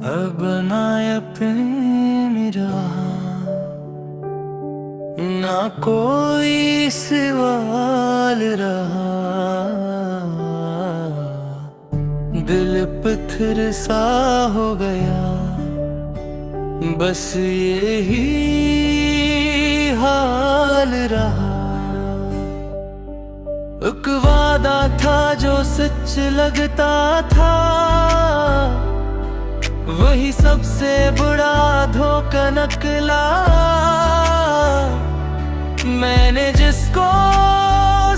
अब ना अपनी राह, ना कोई सवाल रहा। दिल पत्थर सा हो गया, बस यही हाल रहा। एक वादा था जो सच लगता था, वही सबसे बड़ा धोखा निकला। मैंने जिसको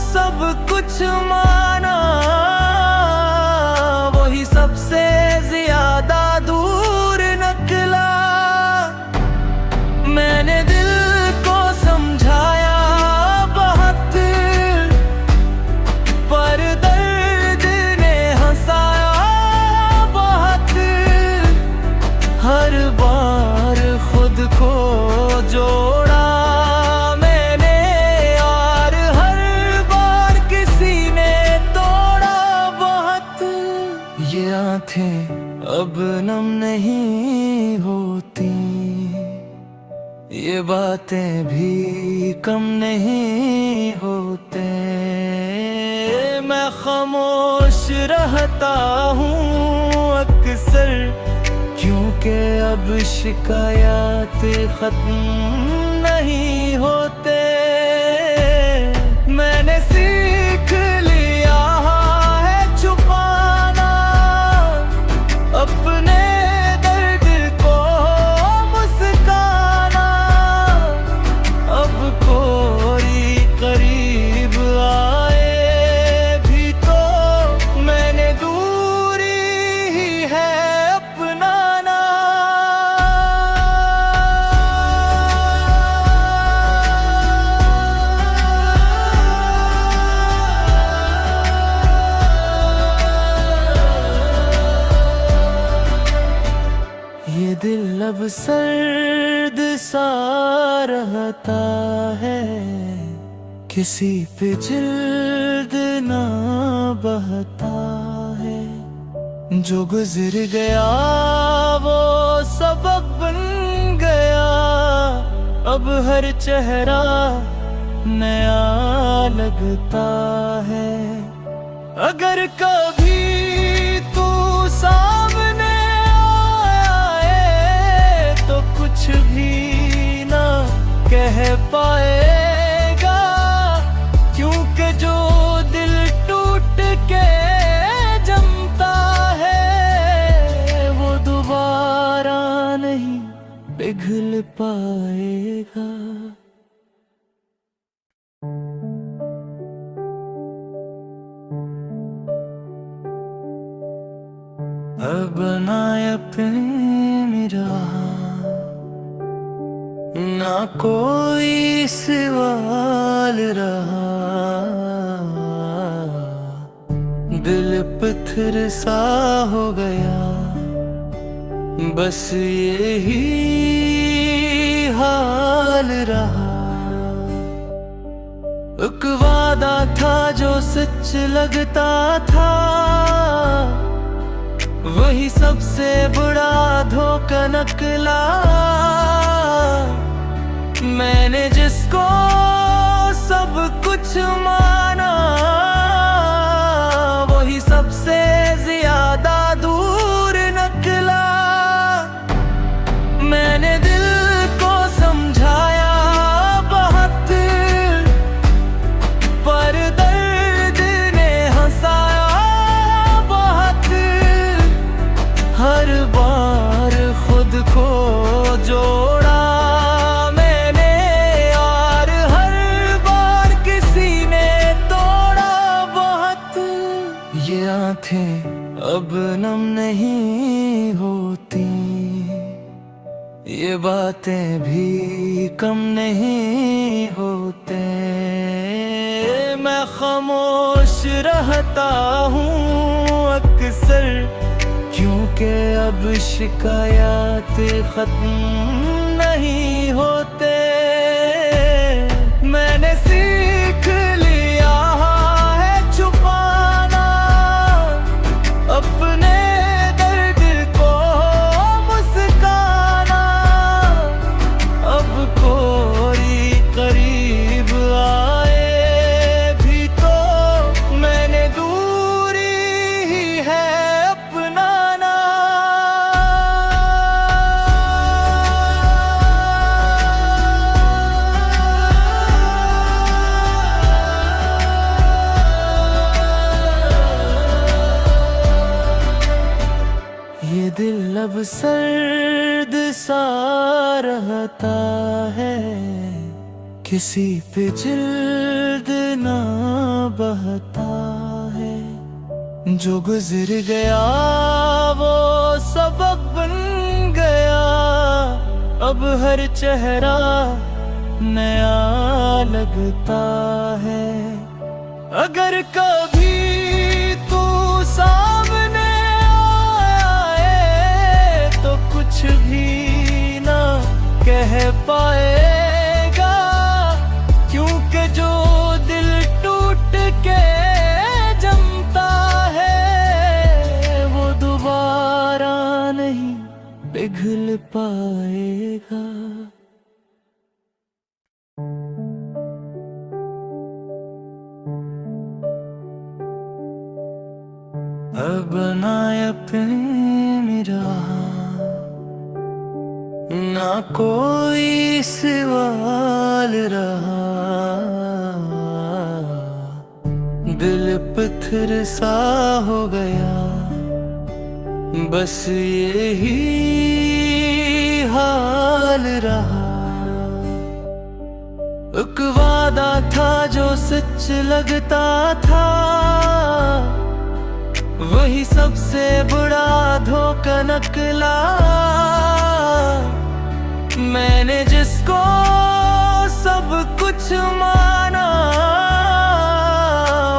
सब कुछ माना, वही सबसे ज्यादा दूर निकला। मैंने दिल को समझाया बहुत, पर दर्द ने हंसाया बहुत। हर बार खुद को जोड़ा मैंने, और हर बार किसी ने तोड़ा बहुत। ये आंखें अब नम नहीं होती, ये बातें भी कम नहीं होते। मैं खामोश रहता हूँ अक्सर, क्योंकि अब शिकायत खत्म नहीं होते। मैंने सीख लिया है छुपाना अपने दर्द को, मुस्काना। अब कोई करीब आए भी तो मैंने दूरी ही है अपनाना। ये दिल अब सर्द सा रहता है, किसी पे जिल्द ना बहता है। जो गुजर गया वो सबक बन गया, अब हर चेहरा नया लगता है। अगर कभी तू सामने आए तो कुछ भी ना कह पाएगा, क्योंकि जो दिल टूट के जमता है वो दोबारा नहीं पिघल पाएगा। अब ना अपनी राह, ना कोई सवाल रहा। दिल पत्थर सा हो गया, बस यही हाल रहा। एक वादा था जो सच लगता था, वही सबसे बड़ा धोखा निकला। मैंने जिसको सब कुछ माना, वही सबसे ज्यादा दूर निकला। मैंने दिल को समझाया बहुत, पर दर्द ने हंसाया बहुत। हर बार खुद को जोड़ा मैंने, और हर बार किसी ने तोड़ा बहुत। ये आंखें अब नम नहीं होती, ये बातें भी कम नहीं होते। मैं खामोश रहता हूँ अक्सर, क्योंकि अब शिकायत खत्म नहीं होते। मैंने सीख लिया है छुपाना अपने दर्द को, अब सर्द सा रहता है, किसी पे जिल्द ना बहता है। जो गुजर गया वो सबक बन गया, अब हर चेहरा नया लगता है। अगर कभी तू सामने आए तो कुछ भी ना कह पाएगा, क्योंकि जो दिल टूट के जमता है वो दोबारा नहीं पिघल पाएगा। अब ना अपने रहा ना कोई सवाल रहा, दिल पत्थर सा हो गया, बस यही हाल रहा। एक वादा था जो सच लगता था, वही सबसे बड़ा धोखा निकला। मैंने जिसको सब कुछ माना,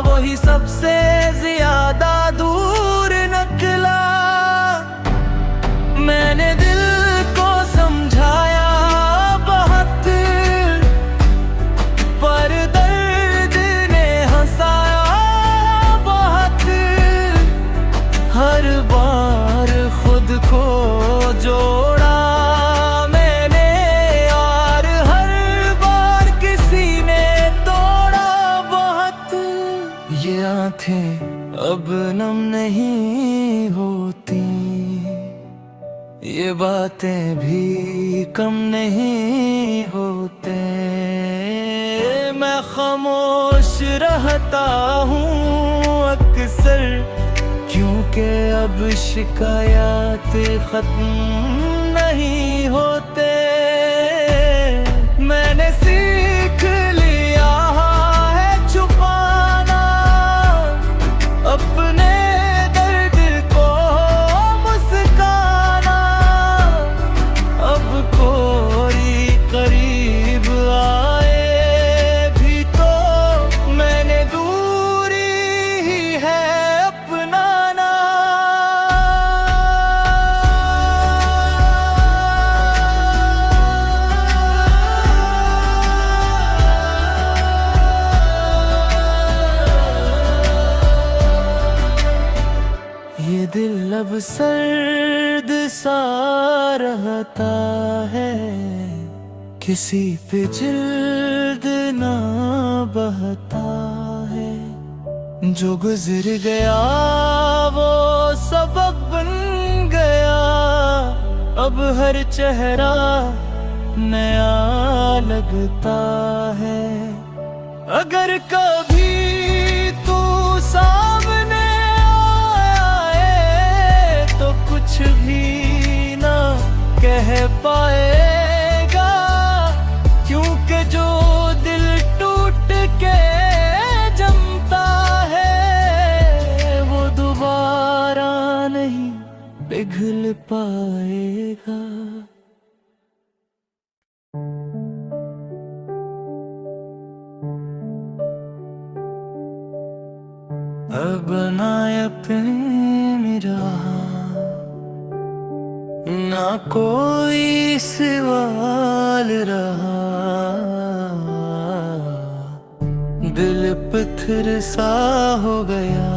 वही सबसे ज्यादा दूर निकला। मैंने दिल को समझाया बहुत, पर दर्द ने हंसाया बहुत। हर बार खुद को जोड़ा मैंने, और हर बार किसी ने तोड़ा बहुत। ये आंखें अब नम नहीं होती, ये बातें भी कम नहीं होते। मैं खामोश रहता हूँ अक्सर, क्योंकि अब शिकायत खत्म नहीं होते। मैंने सीख लिया है छुपाना अपने दर्द को, मुस्काना। अब कोई करीब आए भी तो मैंने दूरी ही है अपनाना। ये दिल अब सर्द सा रहता है, किसी पे जिल्द ना बहता है। जो गुजर गया वो सबक बन गया, अब हर चेहरा नया लगता है। अगर कभी तू सामने आए तो कुछ भी ना कह पाएगा, क्योंकि जो दिल टूट के जमता है वो दोबारा नहीं पिघल पाएगा। अब ना अपने रहा ना कोई सवाल रहा, दिल पत्थर सा हो गया,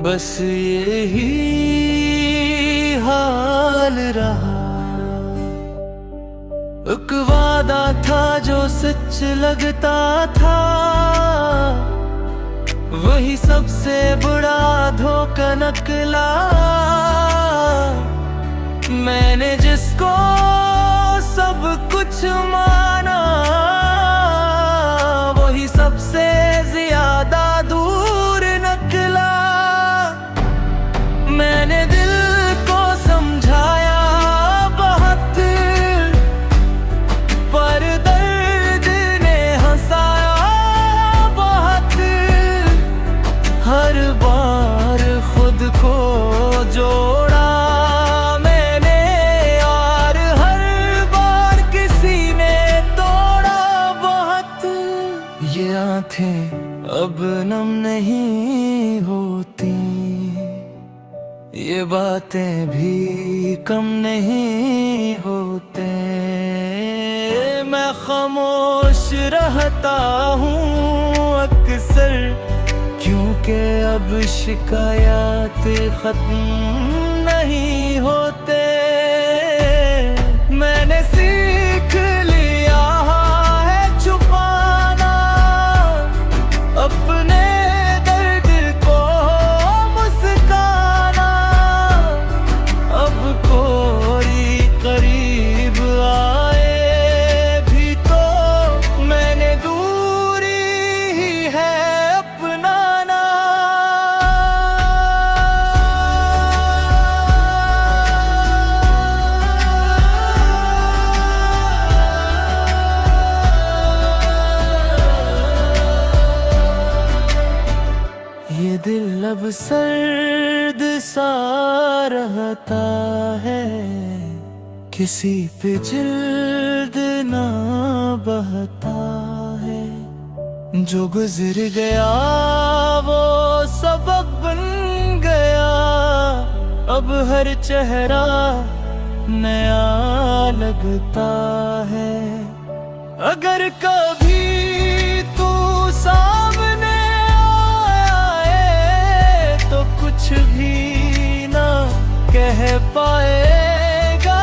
बस यही हाल रहा। एक वादा था जो सच लगता था, वही सबसे बड़ा धोखा निकला। मैंने जिसको सब कुछ माना, वही सबसे ज्यादा दूर निकला। मैंने दिल को अब नम नहीं होती, ये बातें भी कम नहीं होते। मैं खामोश रहता हूँ अक्सर, क्योंकि अब शिकायत खत्म नहीं होते। मैंने सीख लिया है छुपाना अपने दर्द को, मुस्काना। अब कोई करीब आए भी तो मैंने दूरी ही है अपनाना। ये दिल अब सर्द सा रहता है, किसी पे जिल्द ना बहता है। जो गुजर गया वो सबक बन गया, अब हर चेहरा नया लगता है। अगर कभी तू सामने आए तो कुछ भी ना कह पाएगा,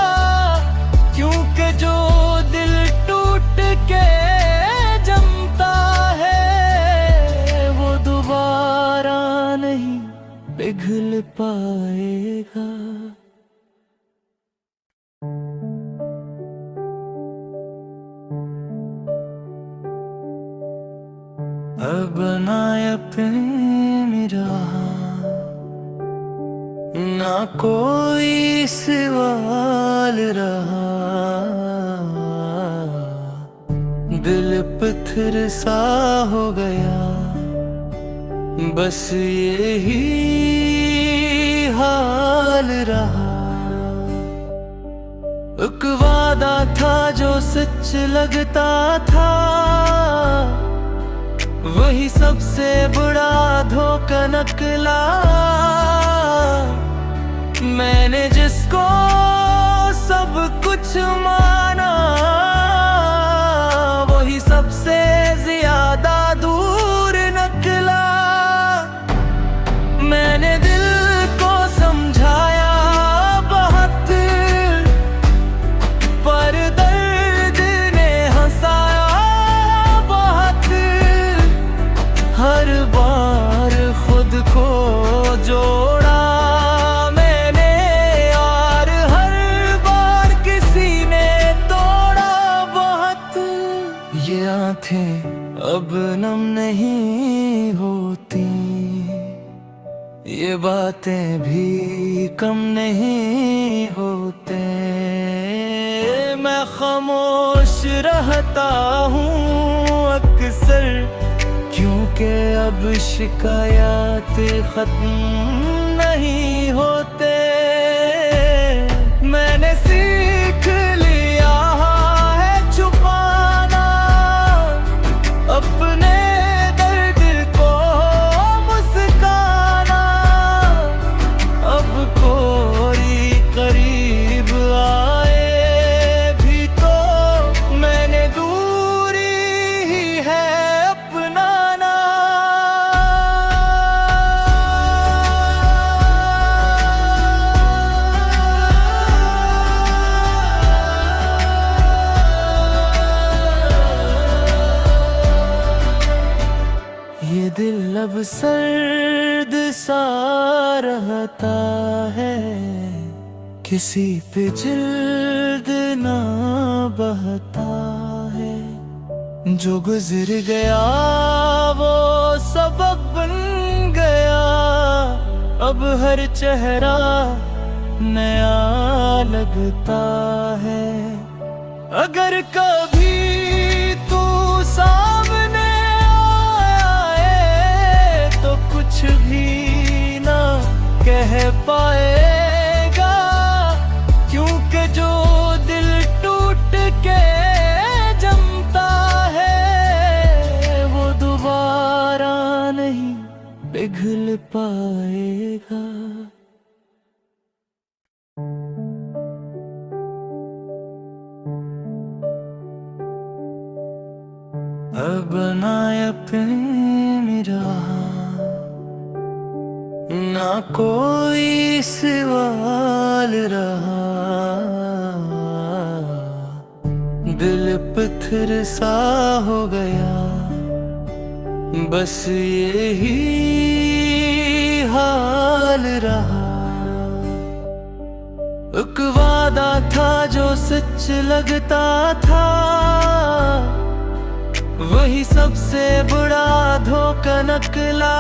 क्योंकि जो दिल टूट के जमता है वो दोबारा नहीं पिघल पाएगा। अब ना अपने रहा, ना कोई सवाल रहा। दिल पत्थर सा हो गया, बस यही हाल रहा। एक वादा था जो सच लगता था, वही सबसे बड़ा धोखा निकला। मैंने जिसको सब कुछ माना, वही सबसे ज्यादा दूर निकला। मैंने दिल को समझाया बहुत, पर दर्द ने हंसाया बहुत। हर बार खुद को जोड़ा मैंने, और हर बार किसी ने तोड़ा बहुत। ये आंखें अब नम नहीं होती, ये बातें भी कम नहीं होते। मैं खामोश रहता हूँ अक्सर, क्योंकि अब शिकायत खत्म नहीं होते। मैंने सीख लिया है छुपाना अपने दर्द को, मुस्काना। अब कोई करीब आए भी तो मैंने दूरी ही है अपनाना। ये दिल अब सर्द सा रहता है, किसी पे जिल्द ना बहता है। जो गुजर गया वो सबक बन गया, अब हर चेहरा नया लगता है। अगर कभी तू सामने आए तो कुछ भी ना कह पाएगा, क्योंकि जो दिल टूट के जमता है वो दोबारा पिघल पाएगा। अब ना अपनी राह, ना कोई सवाल रहा, दिल पत्थर सा हो गया, बस यही हाल रहा। एक वादा था जो सच लगता था, वही सबसे बड़ा धोखा निकला।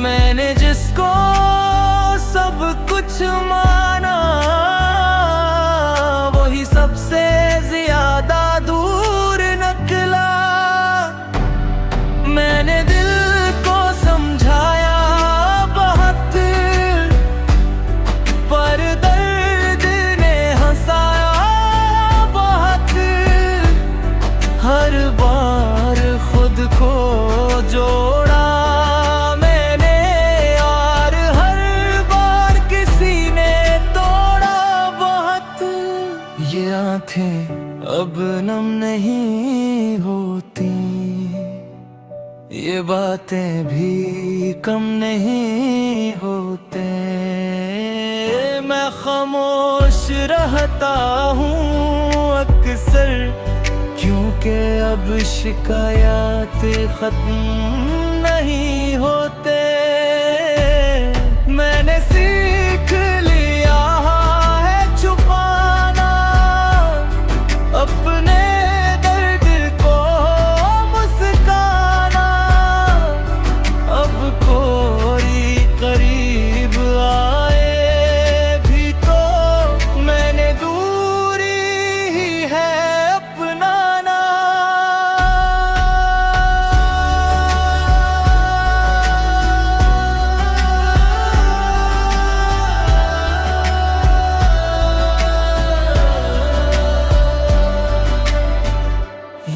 मैंने जिसको सब कुछ माना, वही सबसे ज्यादा दूर निकला। मैंने दिल को समझाया बहुत, पर दर्द ने हंसाया बहुत। हर बार खुद को जोड़ा मैंने, और हर बार किसी ने तोड़ा बहुत। ये आंखें अब नम नहीं होती, ये बातें भी कम नहीं होते। मैं खामोश रहता हूँ अक्सर, क्योंकि अब शिकायत खत्म नहीं होते। मैंने सीख लिया है छुपाना अपने दर्द को, मुस्काना। अब कोई करीब आए भी तो मैंने दूरी ही है अपनाना।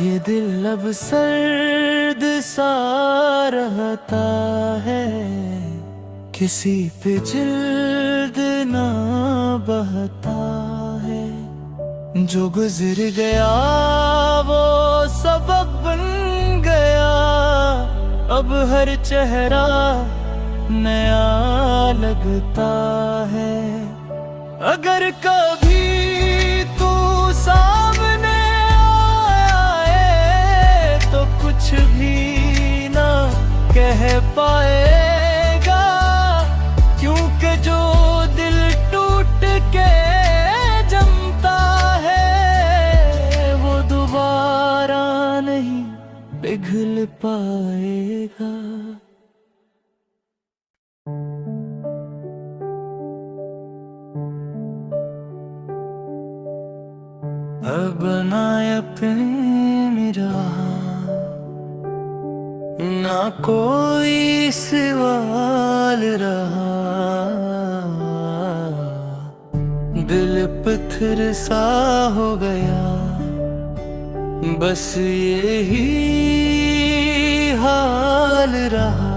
ये दिल अब सर्द सा रहता है, किसी पे जिल्द ना बहता है। जो गुजर गया वो सबक बन गया, अब हर चेहरा नया लगता है। अगर कभी तू सामने आए तो कुछ भी ना कह पाएगा, क्योंकि जो दिल टूट के जमता है वो दोबारा नहीं पिघल पाएगा। अब ना अपनी राह, ना कोई सवाल रहा, दिल पत्थर सा हो गया, बस यही हाल रहा।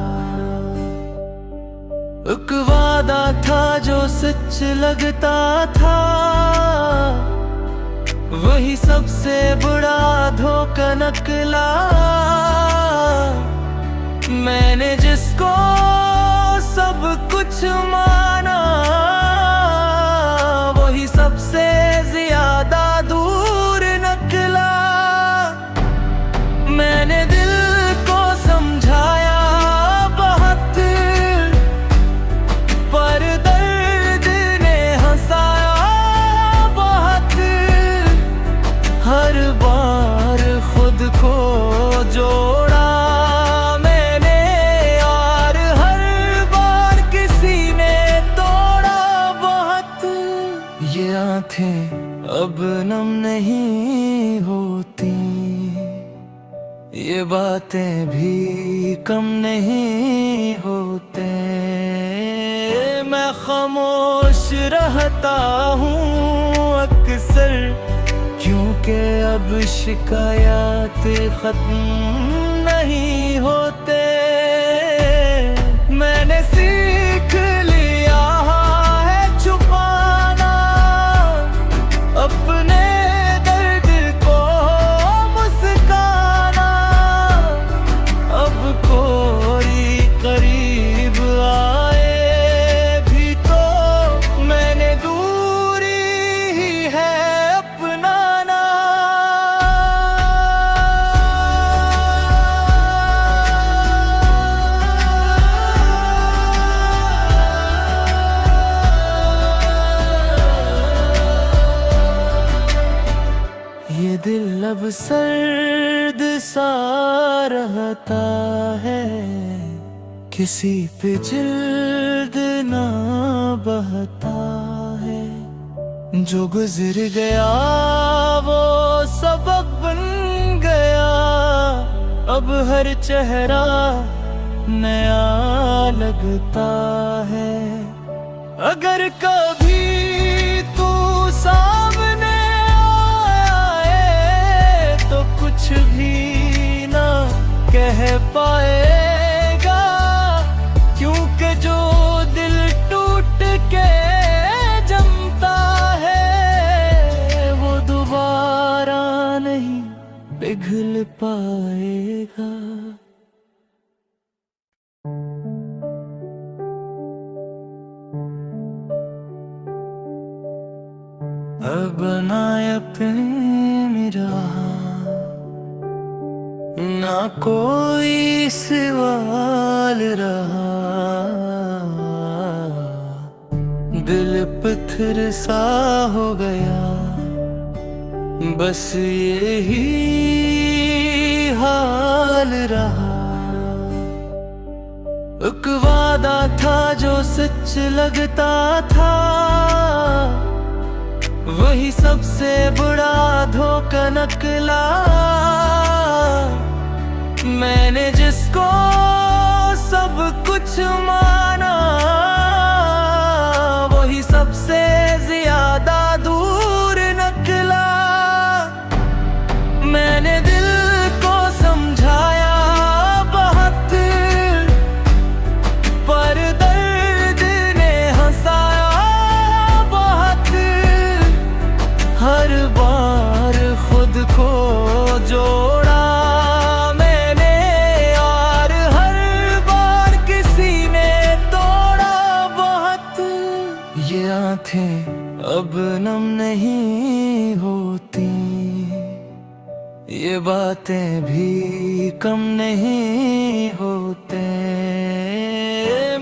एक वादा था जो सच लगता था, वही सबसे बड़ा धोखा निकला। मैंने जिसको सब कुछ माना, वही सबसे ज्यादा दूर निकला। मैंने दिल को समझाया बहुत, पर दर्द ने हंसाया बहुत। हर बार खुद को जोड़ा मैंने, और हर बार किसी ने तोड़ा बहुत। ये आंखें अब नम नहीं होती, ये बातें भी कम नहीं होते। मैं खामोश रहता हूँ अक्सर, क्योंकि अब शिकायत खत्म नहीं होते। अब सर्द सा रहता है, किसी पे जिल्द ना बहता है। जो गुजर गया वो सबक बन गया, अब हर चेहरा नया लगता है। अगर कभी तू सामने आए तो कुछ भी ना कह पाएगा, क्योंकि जो दिल टूट के जमता है वो दोबारा नहीं पिघल पाएगा। अब ना अपने रहा ना कोई सवाल रहा, दिल पत्थर सा हो गया, बस यही हाल रहा। एक वादा था जो सच लगता था, वही सबसे बड़ा धोखा निकला। मैंने जिसको सब कुछ माना, वही सबसे ज्यादा दूर निकला। मैंने दिल को समझाया बहुत, पर दर्द ने हंसाया बहुत। हर बार खुद को जोड़ा मैंने, और हर बार किसी ने तोड़ा बहुत। ये आंखें अब नम नहीं होती, ये बातें भी कम नहीं होते।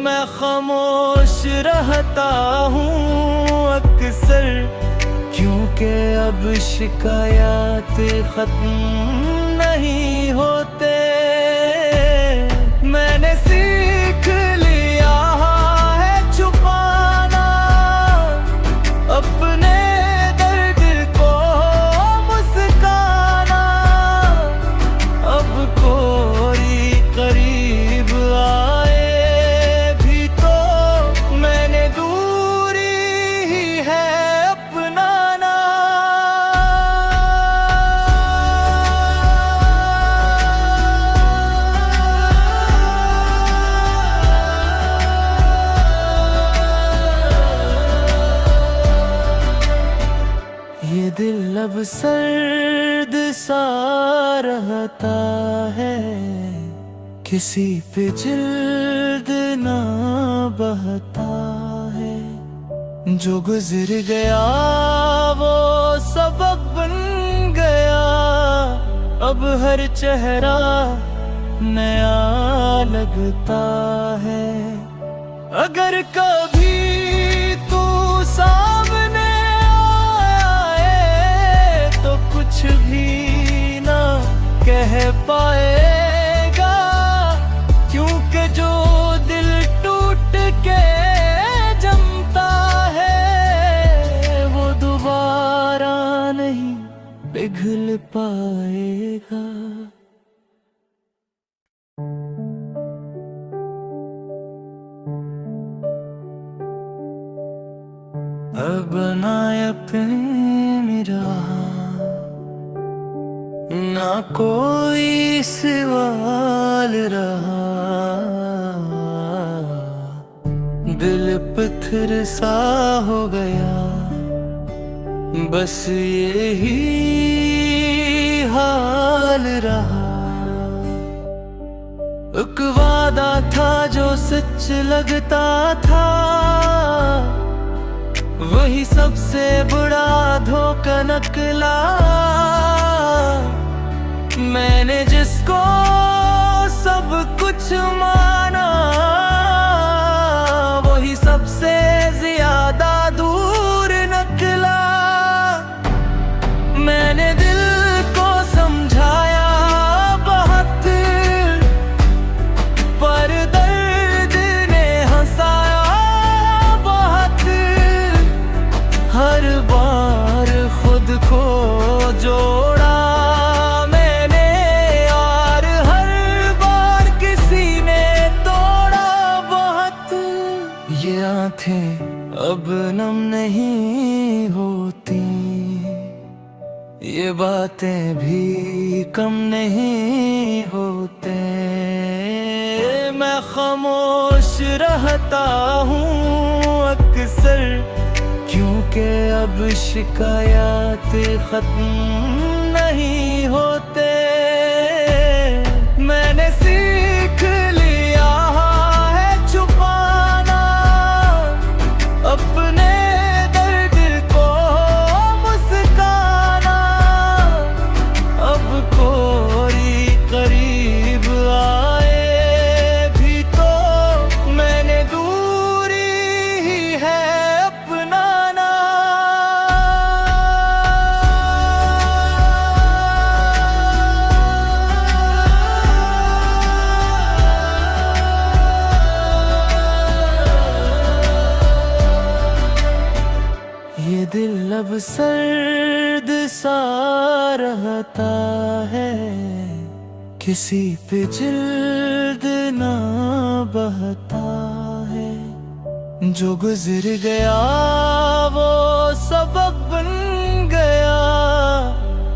मैं खामोश रहता हूँ अक्सर, क्योंकि अब शिकायत खत्म नहीं होते। मैंने सीख लिया है छुपाना अपने दर्द को, मुस्काना। अब कोई करीब आए भी तो मैंने दूरी ही है अपनाना। ये दिल अब सर्द सा रहता है, किसी पे जिल्द ना बहता है। जो गुजर गया वो सबक बन गया, अब हर चेहरा नया लगता है। अगर कभी तू सामने आए तो कुछ भी ना कह पाएगा, क्योंकि जो दिल टूट के जमता है वो दोबारा नहीं पिघल पाएगा। अब ना अपने रहा ना कोई सवाल रहा, दिल पत्थर सा हो गया, बस यही हाल रहा। एक वादा था जो सच लगता था, वही सबसे बड़ा धोखा निकला। मैंने जिसको सब कुछ माना, वही सबसे ज्यादा दूर निकला। मैंने दिल को अब नम नहीं होती, ये बातें भी कम नहीं होते। मैं खामोश रहता हूँ अक्सर, क्योंकि अब शिकायत खत्म नहीं होते। मैंने सीख लिया है छुपाना अपने दर्द को, मुस्काना। अब कोई करीब आए भी तो मैंने दूरी ही है अपनाना। ये दिल अब सर्द सा रहता है, किसी पे जिल्द ना बहता है। जो गुजर गया वो सबक बन गया,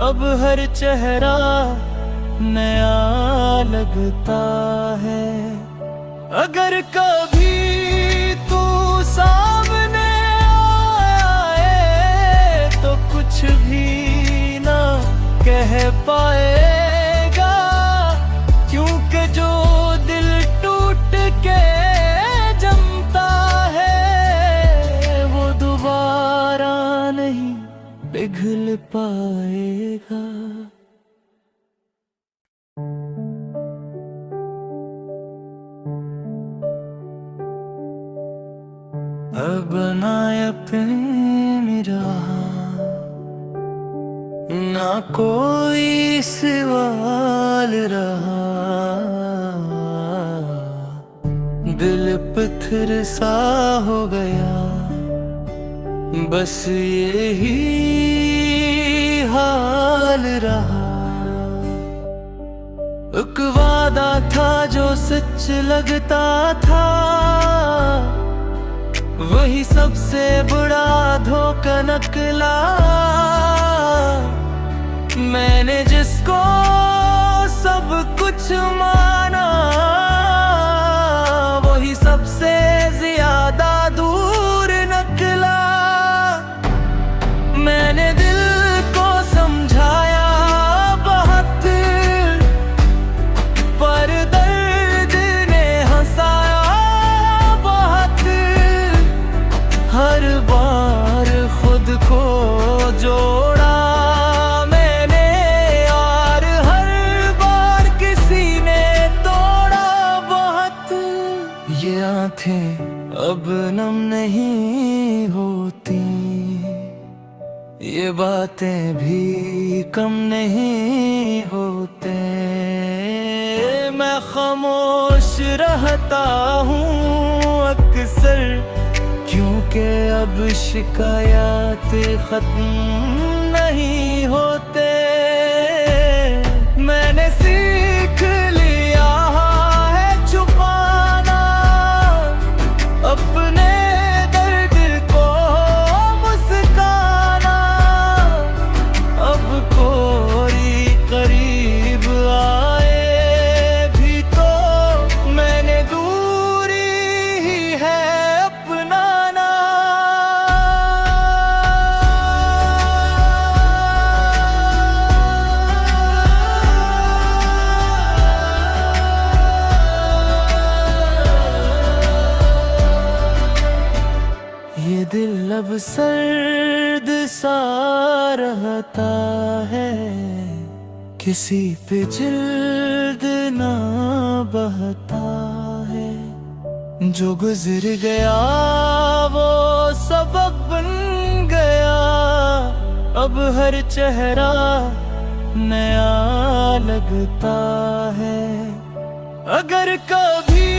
अब हर चेहरा नया लगता है। अगर कभी तू सामने आए तो कुछ भी ना कह पाएगा, क्योंकि जो दिल टूट के जमता है वो दोबारा नहीं पिघल पाएगा। अब ना अपने रहा, ना कोई सवाल रहा। दिल पत्थर सा हो गया, बस यही हाल रहा। एक वादा था जो सच लगता था, वही सबसे बड़ा धोखा निकला। मैंने जिसको सब कुछ माना, वही सबसे ज्यादा दूर निकला। मैंने दिल को समझाया बहुत, पर दर्द ने हंसाया बहुत। हर बार खुद को जोड़ा मैंने, और हर बार किसी ने तोड़ा बहुत। ये आंखें अब नम नहीं होती, ये बातें भी कम नहीं होते। मैं खामोश रहता हूँ अक्सर, क्योंकि अब शिकायत खत्म नहीं होते। मैंने सीख लिया है छुपाना अपने दर्द को, मुस्काना। अब कोई करीब आए भी तो मैंने दूरी ही है अपनाना। ये दिल अब सर्द सा रहता है, किसी पे जिल्द ना बहता है। जो गुजर गया वो सबक बन गया, अब हर चेहरा नया लगता है। अगर कभी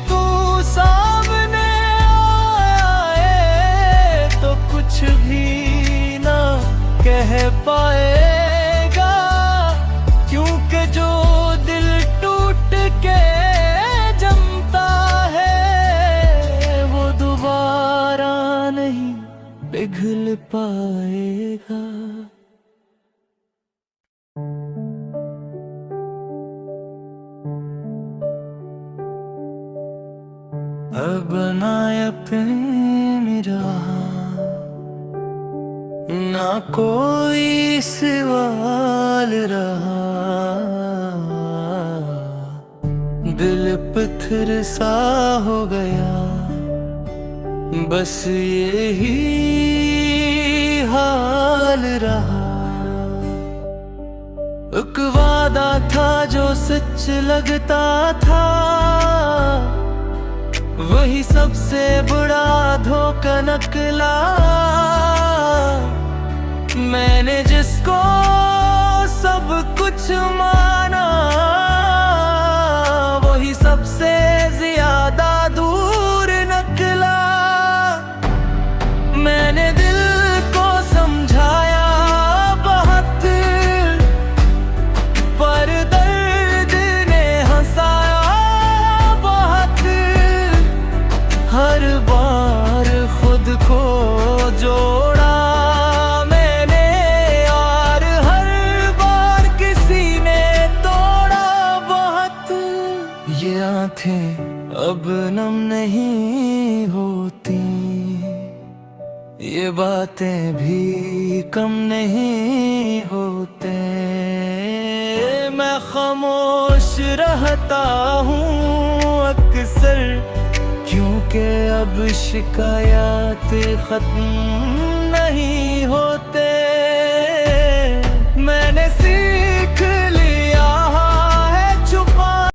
तू सामने आए तो कुछ भी ना कह पाएगा, क्योंकि जो दिल टूट के जमता है वो दोबारा पाएगा। अब ना अपनी राह, ना कोई सवाल रहा, दिल पत्थर सा हो गया, बस यही हाल रहा। एक वादा था जो सच लगता था, वही सबसे बड़ा धोखा निकला। मैंने जिसको सब कुछ माना, वही सबसे ज्यादा दूर निकला। मैंने दिल को समझाया बहुत, पर दर्द ने हंसाया बहुत। हर बार खुद को जोड़ा मैंने, और हर बार किसी ने तोड़ा बहुत। ये आंखें अब नम नहीं होती, ये बातें भी कम नहीं होते। मैं खामोश रहता हूँ अक्सर, क्योंकि अब शिकायत खत्म नहीं होते। मैंने